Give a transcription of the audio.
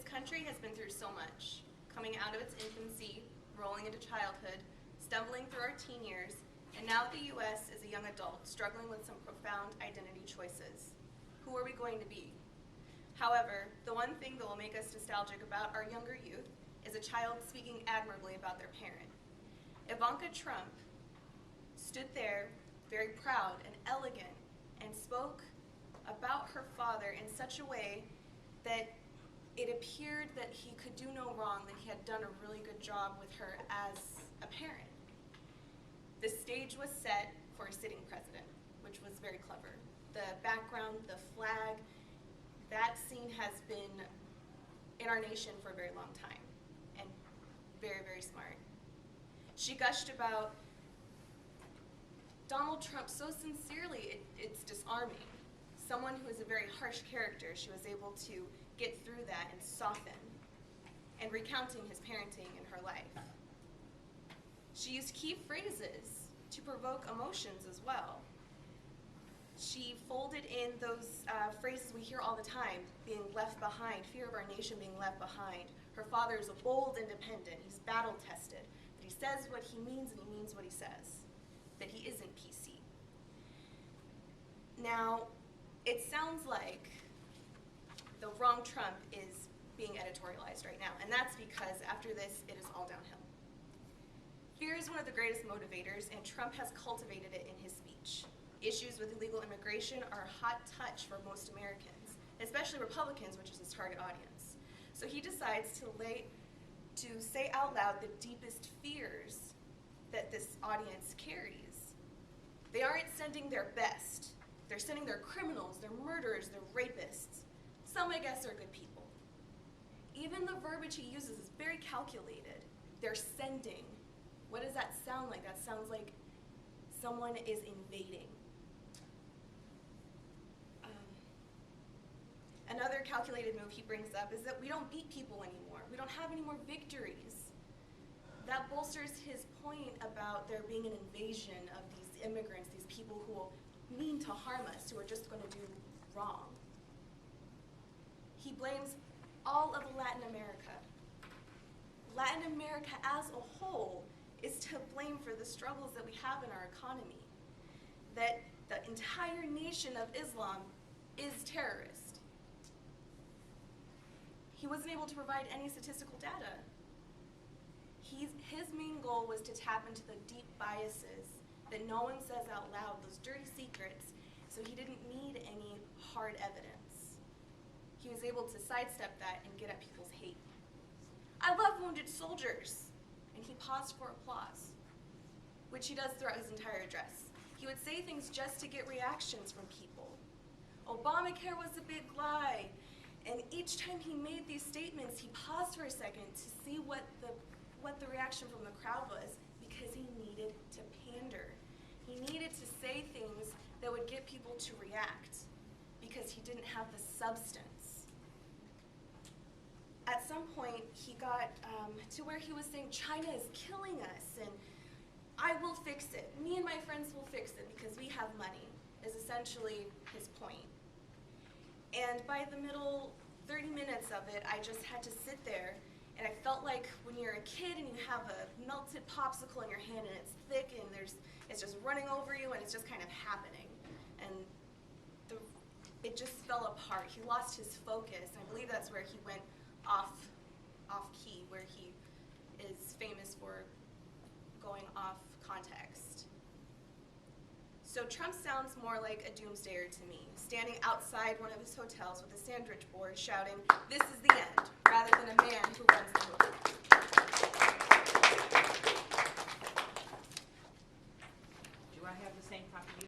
country has been through so much, coming out of its infancy, rolling into childhood, stumbling through our teen years, and now the U.S. is a young adult struggling with some profound identity choices. Who are we going to be? However, the one thing that will make us nostalgic about our younger youth is a child speaking admirably about their parent. Ivanka Trump stood there, very proud and elegant, and spoke about her father in such a way that it appeared that he could do no wrong, that he had done a really good job with her as a parent. The stage was set for a sitting president, which was very clever. The background, the flag, that scene has been in our nation for a very long time, and very, very smart. She gushed about Donald Trump so sincerely, it's disarming. Someone who is a very harsh character, she was able to get through that and soften, and recounting his parenting in her life. She used key phrases to provoke emotions as well. She folded in those phrases we hear all the time, being left behind, fear of our nation being left behind. Her father is a bold independent, he's battle-tested, that he says what he means and he means what he says, that he isn't PC. Now, it sounds like the wrong Trump is being editorialized right now, and that's because after this, it is all downhill. Fear is one of the greatest motivators, and Trump has cultivated it in his speech. Issues with illegal immigration are a hot touch for most Americans, especially Republicans, which is his target audience. So he decides to say out loud the deepest fears that this audience carries. They aren't sending their best. They're sending their criminals, their murderers, their rapists. Some, I guess, are good people. Even the verbiage he uses is very calculated. They're sending. What does that sound like? That sounds like someone is invading. Another calculated move he brings up is that we don't beat people anymore. We don't have any more victories. That bolsters his point about there being an invasion of these immigrants, these people who will mean to harm us, who are just going to do wrong. He blames all of Latin America. Latin America as a whole is to blame for the struggles that we have in our economy. That the entire nation of Islam is terrorist. He wasn't able to provide any statistical data. His main goal was to tap into the deep biases that no one says out loud, those dirty secrets, so he didn't need any hard evidence. He was able to sidestep that and get at people's hate. I love wounded soldiers. And he paused for applause, which he does throughout his entire address. He would say things just to get reactions from people. Obamacare was a big lie. And each time he made these statements, he paused for a second to see what the reaction from the crowd was, because he needed to pander. He needed to say things that would get people to react, because he didn't have the substance. At some point, he got to where he was saying, China is killing us, and I will fix it. Me and my friends will fix it because we have money, is essentially his point. And by the middle 30 minutes of it, I just had to sit there, and I felt like when you're a kid and you have a melted popsicle in your hand and it's thick and it's just running over you and it's just kind of happening. And it just fell apart. He lost his focus. I believe that's where he went off key, where he is famous for going off context. So Trump sounds more like a doomsdayer to me, standing outside one of his hotels with a sandwich board shouting, "This is the end," rather than a man who runs the movement.